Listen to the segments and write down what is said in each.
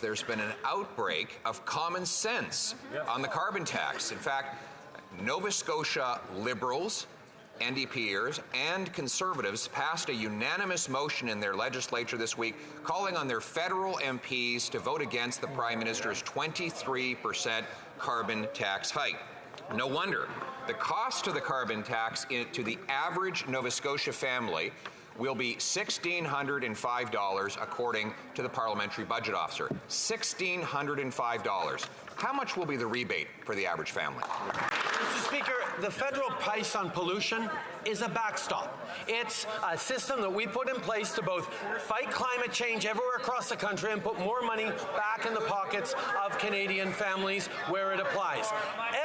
There's been an outbreak of common sense on the carbon tax. In fact, Nova Scotia Liberals, NDPers, and Conservatives passed a unanimous motion in their legislature this week calling on their federal MPs to vote against the Prime Minister's 23% carbon tax hike. No wonder. The cost of the carbon tax to the average Nova Scotia family will be $1,605 according to the Parliamentary Budget Officer. $1,605. How much will be the rebate for the average family? Mr. Speaker, the federal price on pollution is a backstop. It's a system that we put in place to both fight climate change everywhere across the country and put more money back in the pockets of Canadian families where it applies.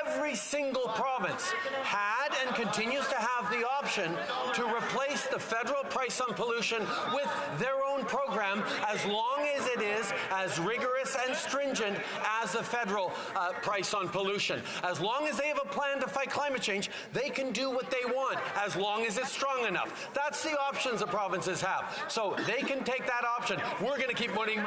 Every single province had and continues to have the option to replace the federal price on pollution with their own program as long as it is as rigorous and stringent as the federal price on pollution. As long as they have a plan to fight climate change, they can do what they want as long as it's strong enough. That's the options the provinces have. So they can take that option. We're going to keep putting.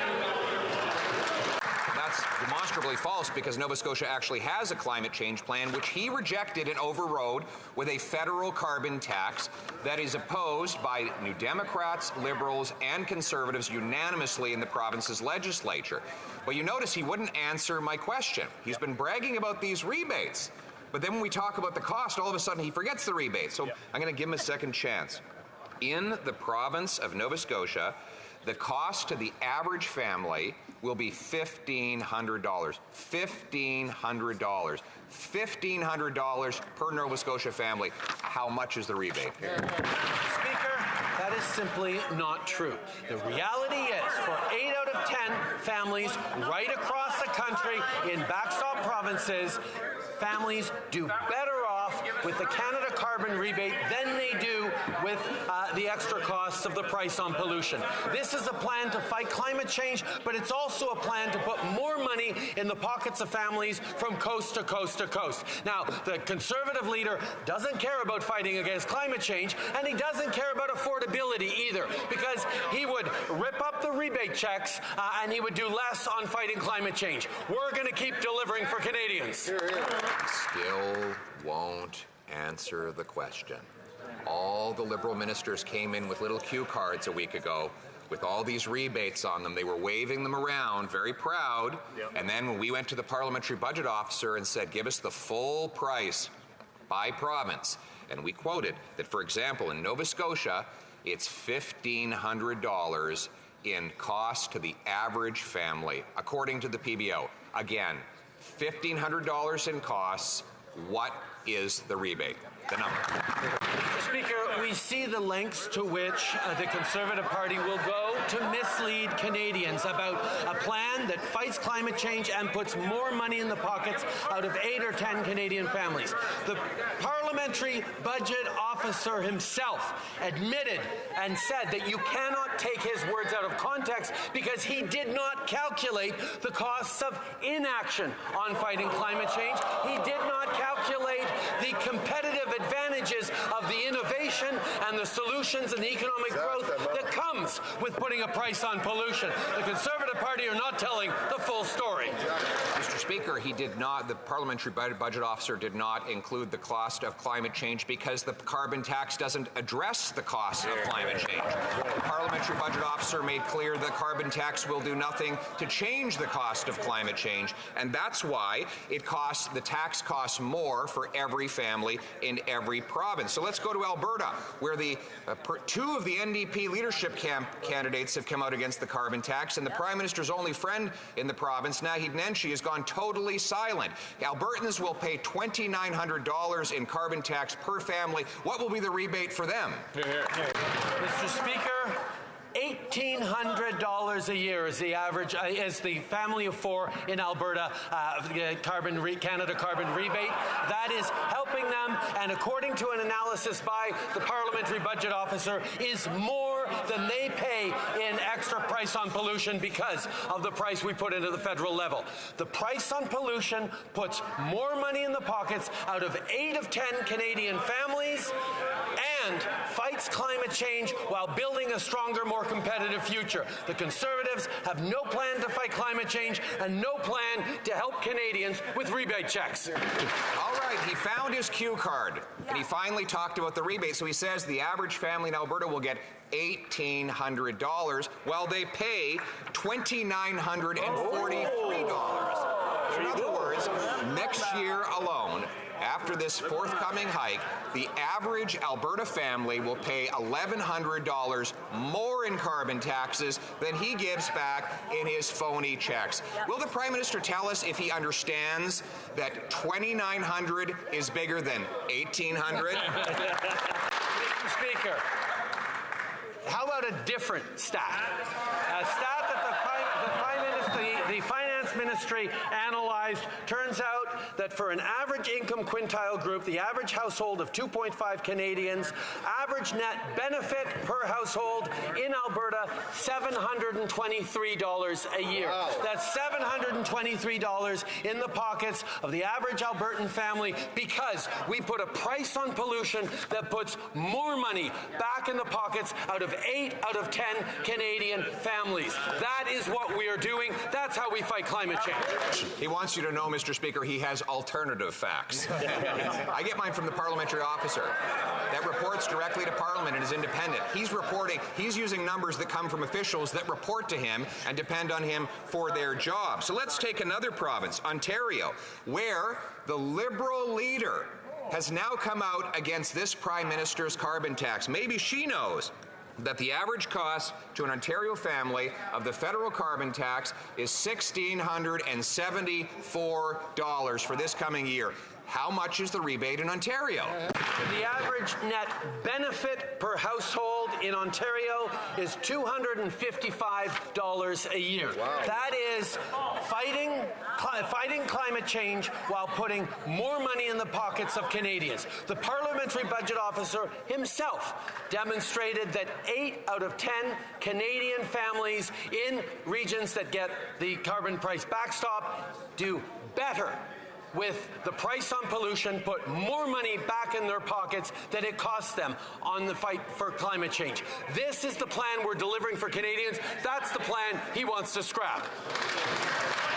That's demonstrably false because Nova Scotia actually has a climate change plan, which he rejected and overrode with a federal carbon tax that is opposed by New Democrats, Liberals, and Conservatives unanimously in the province's legislature. But you notice he wouldn't answer my question. He's been bragging about these rebates. But then when we talk about the cost, all of a sudden he forgets the rebates. So I'm going to give him a second chance. In the province of Nova Scotia, the cost to the average family will be $1,500. $1,500. $1,500 per Nova Scotia family. How much is the rebate? Speaker, that is simply not true. The reality is, for 8 out of 10 families right across the country in backstop provinces, families do better off with the Canada carbon rebate than they do with the extra costs of the price on pollution. This is a plan to fight climate change, but it's also a plan to put more money in the pockets of families from coast to coast to coast. Now, the Conservative leader doesn't care about fighting against climate change, and he doesn't care about affordability either, because he would rip up the rebate checks and he would do less on fighting climate change. We're going to keep delivering for Canadians. Still won't answer the question. All the Liberal ministers came in with little cue cards a week ago with all these rebates on them. They were waving them around, very proud. And then when we went to the Parliamentary Budget Officer and said, give us the full price by province, and we quoted that, for example, in Nova Scotia, it's $1,500 in cost to the average family, according to the PBO. Again, $1,500 in costs. What is the rebate? The number. Mr. Speaker, we see the lengths to which the Conservative Party will go to mislead Canadians about a plan that fights climate change and puts more money in the pockets out of 8 or 10 Canadian families. The Parliamentary Budget Officer himself admitted and said that you cannot take his words out of context because he did not calculate the costs of inaction on fighting climate change. He did not calculate the competitive advantages of the innovation and the solutions and the economic growth that comes with putting a price on pollution. The Conservative Party are not telling the full story. Mr. Speaker, he did not, the Parliamentary Budget Officer did not include the cost of climate change because the carbon tax doesn't address the cost of climate change. The Parliamentary Budget Officer made clear the carbon tax will do nothing to change the cost of climate change, and that's why the tax costs more for every family in every province. So let's go to Alberta, where two of the NDP leadership candidates have come out against the carbon tax, and the Prime Minister's only friend in the province, Naheed Nenshi, has gone totally silent. Albertans will pay $2,900 in carbon tax per family. What will be the rebate for them? Mr. Speaker, $1,800 a year is the average, is the family of 4 in Alberta Canada carbon rebate. That is helping them, and according to an analysis by the Parliamentary Budget Officer, is more than they pay in extra price on pollution because of the price we put into the federal level. The price on pollution puts more money in the pockets out of 8 of 10 Canadian families and fights climate change while building a stronger, more competitive future. The Conservatives have no plan to fight climate change and no plan to help Canadians with rebate checks. All right, he found his cue card, and he finally talked about the rebate. So he says the average family in Alberta will get $1,800, while they pay $2,943. In other words, next year alone, after this forthcoming hike, the average Alberta family will pay $1,100 more in carbon taxes than he gives back in his phony checks. Will the Prime Minister tell us if he understands that $2,900 is bigger than $1,800? Mr. Speaker, how about a different stat? A stat that the Finance Ministry analyzed turns out that for an average income quintile group, the average household of 2.5 Canadians, average net benefit per household in Alberta, $723 a year. Wow. That's $723 in the pockets of the average Albertan family because we put a price on pollution that puts more money back in the pockets out of 8 out of 10 Canadian families. That is what we are doing. That's how we fight climate change. He wants you to know, Mr. Speaker, he has alternative facts. I get mine from the parliamentary officer that reports directly to Parliament and is independent. He's using numbers that come from officials that report to him and depend on him for their job. So let's take another province, Ontario, where the Liberal leader has now come out against this Prime Minister's carbon tax. Maybe she knows that the average cost to an Ontario family of the federal carbon tax is $1,674 for this coming year. How much is the rebate in Ontario? The average net benefit per household in Ontario is $255 a year. Wow. That is fighting climate change while putting more money in the pockets of Canadians. The parliamentary budget officer himself demonstrated that 8 out of 10 Canadian families in regions that get the carbon price backstop do better with the price on pollution, put more money back in their pockets than it costs them on the fight for climate change. This is the plan we're delivering for Canadians. That's the plan he wants to scrap.